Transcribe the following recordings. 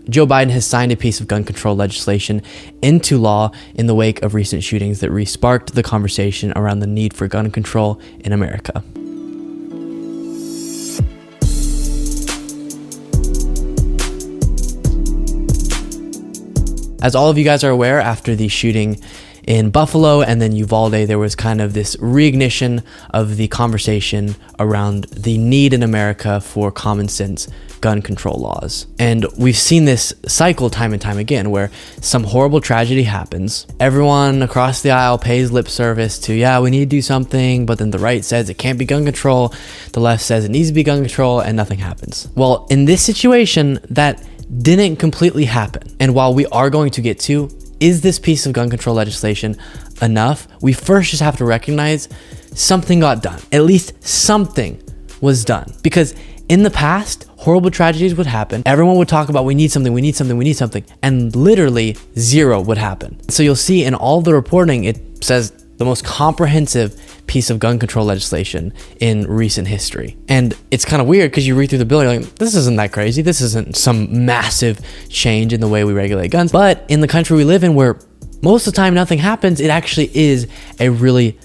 Joe Biden has signed a piece of gun control legislation into law in the wake of recent shootings that re-sparked the conversation around the need for gun control in America. As all of you guys are aware, after the shooting in Buffalo and then Uvalde, there was kind of this reignition of the conversation around the need in America for common sense gun control laws. And we've seen this cycle time and time again, where some horrible tragedy happens. Everyone across the aisle pays lip service to, yeah, we need to do something, but then the right says it can't be gun control. The left says it needs to be gun control, and nothing happens. Well, in this situation, that didn't completely happen. And while we are going to get to, is this piece of gun control legislation enough? We first just have to recognize something got done. At least something was done. Because in the past, horrible tragedies would happen. Everyone would talk about, we need something, we need something, we need something. And literally zero would happen. So you'll see in all the reporting, it says the most comprehensive piece of gun control legislation in recent history. And it's kind of weird because you read through the bill, you're like, this isn't that crazy. This isn't some massive change in the way we regulate guns. But in the country we live in, where most of the time nothing happens, it actually is a really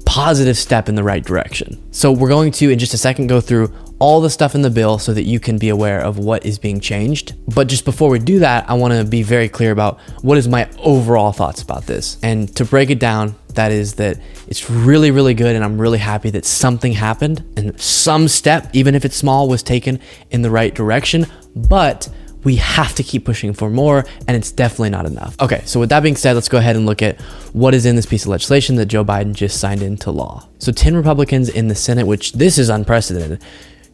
positive step in the right direction. So we're going to, in just a second, go through all the stuff in the bill so that you can be aware of what is being changed. But just before we do that, I want to be very clear about what is my overall thoughts about this. And to break it down, that is that it's really, really good, and I'm really happy that something happened and some step, even if it's small, was taken in the right direction. But we have to keep pushing for more, and it's definitely not enough. Okay, so with that being said, let's go ahead and look at what is in this piece of legislation that Joe Biden just signed into law. So 10 Republicans in the Senate, which this is unprecedented,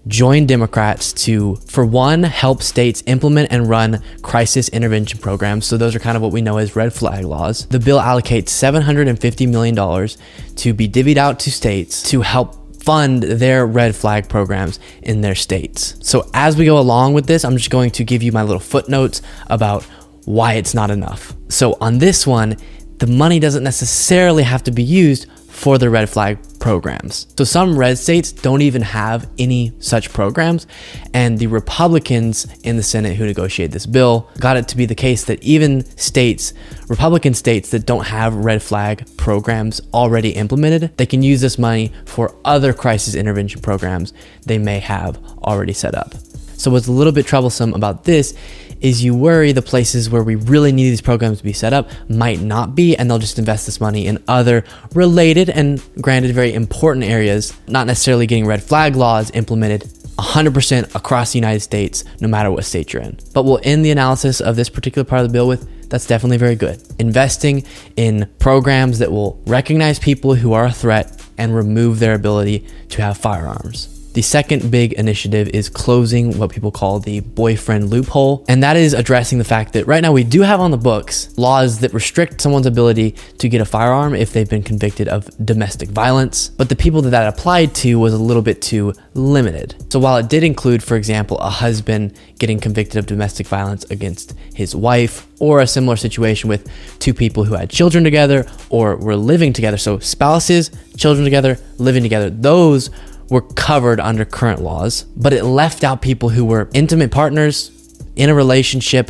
join Democrats to, for one, help states implement and run crisis intervention programs. So those are kind of what we know as red flag laws. The bill allocates $750 million to be divvied out to states to help fund their red flag programs in their states. So as we go along with this, I'm just going to give you my little footnotes about why it's not enough. So on this one, the money doesn't necessarily have to be used for the red flag programs. So some red states don't even have any such programs, and the Republicans in the Senate who negotiated this bill got it to be the case that even states, Republican states that don't have red flag programs already implemented, they can use this money for other crisis intervention programs they may have already set up. So what's a little bit troublesome about this is you worry the places where we really need these programs to be set up might not be, and they'll just invest this money in other related and granted very important areas, not necessarily getting red flag laws implemented 100% across the United States, no matter what state you're in. But we'll end the analysis of this particular part of the bill with, that's definitely very good. Investing in programs that will recognize people who are a threat and remove their ability to have firearms. The second big initiative is closing what people call the boyfriend loophole. And that is addressing the fact that right now we do have on the books laws that restrict someone's ability to get a firearm if they've been convicted of domestic violence. But the people that applied to was a little bit too limited. So while it did include, for example, a husband getting convicted of domestic violence against his wife, or a similar situation with two people who had children together or were living together. So spouses, children together, living together, those were covered under current laws, but it left out people who were intimate partners in a relationship.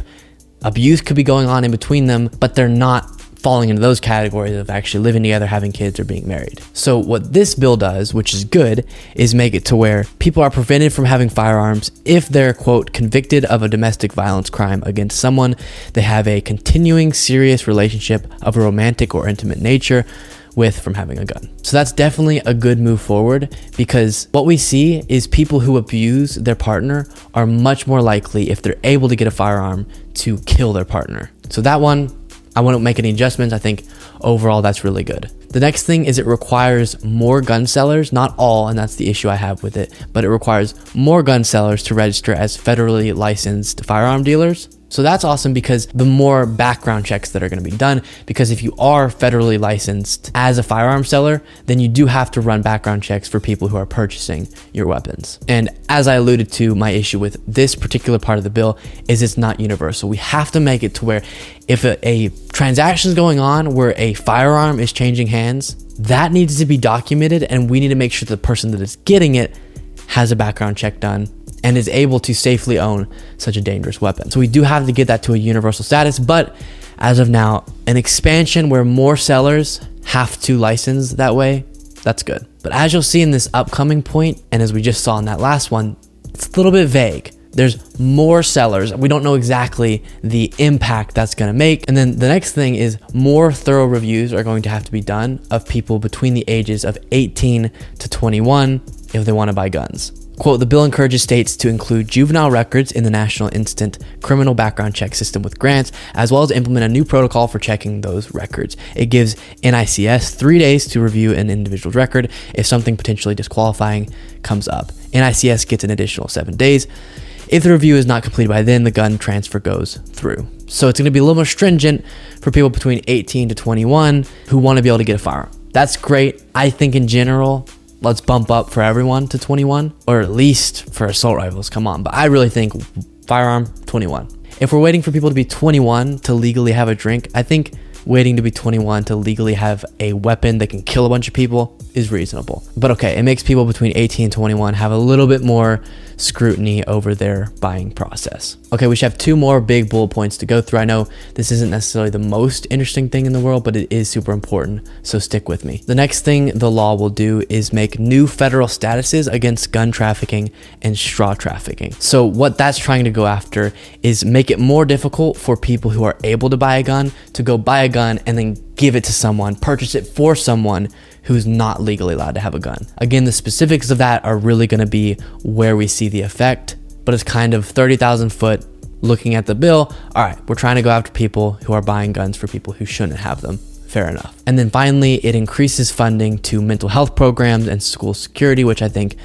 Abuse could be going on in between them, but they're not falling into those categories of actually living together, having kids, or being married. So what this bill does, which is good, is make it to where people are prevented from having firearms if they're, quote, convicted of a domestic violence crime against someone they have a continuing serious relationship of a romantic or intimate nature with from having a gun. So that's definitely a good move forward, because what we see is people who abuse their partner are much more likely, if they're able to get a firearm, to kill their partner. So that one, I won't make any adjustments. I think overall that's really good. The next thing is it requires more gun sellers, not all, and that's the issue I have with it, but it requires more gun sellers to register as federally licensed firearm dealers. So that's awesome, because the more background checks that are going to be done, because if you are federally licensed as a firearm seller, then you do have to run background checks for people who are purchasing your weapons. And as I alluded to, my issue with this particular part of the bill is it's not universal. We have to make it to where if a transaction is going on where a firearm is changing hands, that needs to be documented, and we need to make sure the person that is getting it has a background check done, and is able to safely own such a dangerous weapon. So we do have to get that to a universal status, but as of now, an expansion where more sellers have to license that way, that's good. But as you'll see in this upcoming point, and as we just saw in that last one, it's a little bit vague. There's more sellers. We don't know exactly the impact that's gonna make. And then the next thing is more thorough reviews are going to have to be done of people between the ages of 18 to 21 if they wanna buy guns. Quote, the bill encourages states to include juvenile records in the National Instant Criminal Background Check System with grants, as well as implement a new protocol for checking those records. It gives NICS 3 days to review an individual's record if something potentially disqualifying comes up. NICS gets an additional 7 days. If the review is not completed by then, the gun transfer goes through. So it's gonna be a little more stringent for people between 18 to 21 who wanna be able to get a firearm. That's great. I think in general, let's bump up for everyone to 21, or at least for assault rifles, come on. But I really think firearm, 21. If we're waiting for people to be 21 to legally have a drink, I think waiting to be 21 to legally have a weapon that can kill a bunch of people is reasonable. But okay, it makes people between 18 and 21 have a little bit more scrutiny over their buying process. Okay, we should have 2 more big bullet points to go through. I know this isn't necessarily the most interesting thing in the world, but it is super important, so stick with me. The next thing the law will do is make new federal statuses against gun trafficking and straw trafficking. So what that's trying to go after is make it more difficult for people who are able to buy a gun to go buy a gun and then give it to someone, purchase it for someone who's not legally allowed to have a gun. Again, the specifics of that are really gonna be where we see the effect, but it's kind of 30,000 foot looking at the bill. All right, we're trying to go after people who are buying guns for people who shouldn't have them. Fair enough. And then finally, it increases funding to mental health programs and school security, which I think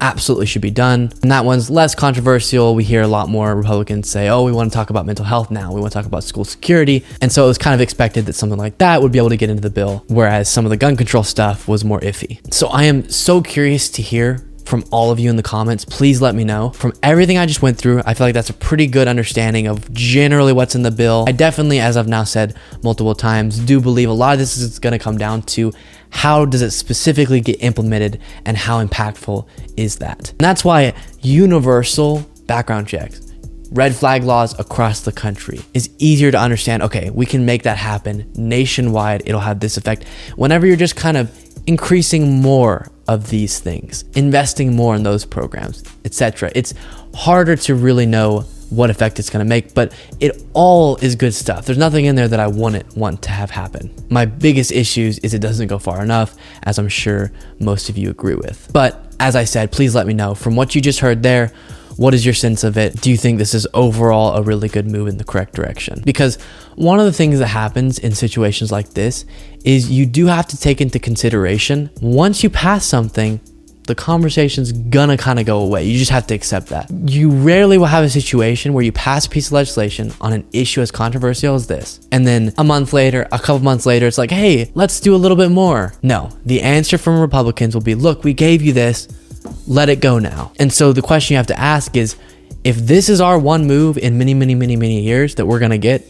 absolutely should be done. And that one's less controversial. We hear a lot more Republicans say, oh, we want to talk about mental health now. We want to talk about school security. And so it was kind of expected that something like that would be able to get into the bill, whereas some of the gun control stuff was more iffy. So I am so curious to hear from all of you in the comments. Please let me know. From everything I just went through, I feel like that's a pretty good understanding of generally what's in the bill. I definitely, as I've now said multiple times, do believe a lot of this is going to come down to how does it specifically get implemented and how impactful is that? And that's why universal background checks, red flag laws across the country is easier to understand. Okay, we can make that happen nationwide. It'll have this effect. Whenever you're just kind of increasing more of these things, investing more in those programs, etc., it's harder to really know what effect it's going to make, but it all is good stuff. There's nothing in there that I wouldn't want to have happen. My biggest issues is it doesn't go far enough, as I'm sure most of you agree with. But as I said, please let me know from what you just heard there. What is your sense of it? Do you think this is overall a really good move in the correct direction? Because one of the things that happens in situations like this is you do have to take into consideration, once you pass something, the conversation's gonna kind of go away. You just have to accept that. You rarely will have a situation where you pass a piece of legislation on an issue as controversial as this, and then a month later, a couple months later, it's like, hey, let's do a little bit more. No, the answer from Republicans will be, look, we gave you this, let it go now. And so the question you have to ask is, if this is our one move in many years that we're gonna get,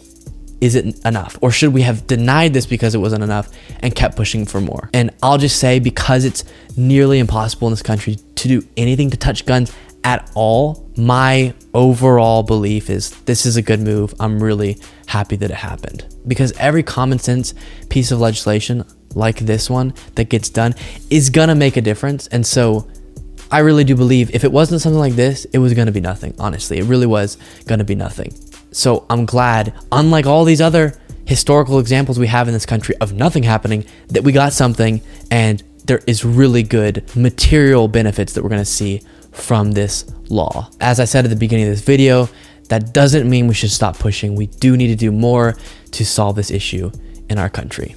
is it enough? Or should we have denied this because it wasn't enough and kept pushing for more? And I'll just say, because it's nearly impossible in this country to do anything to touch guns at all, my overall belief is this is a good move. I'm really happy that it happened, because every common sense piece of legislation like this one that gets done is gonna make a difference. And so I really do believe if it wasn't something like this, it was gonna be nothing. Honestly, it really was gonna be nothing. So I'm glad, unlike all these other historical examples we have in this country of nothing happening, that we got something, and there is really good material benefits that we're gonna see from this law. As I said at the beginning of this video, that doesn't mean we should stop pushing. We do need to do more to solve this issue in our country.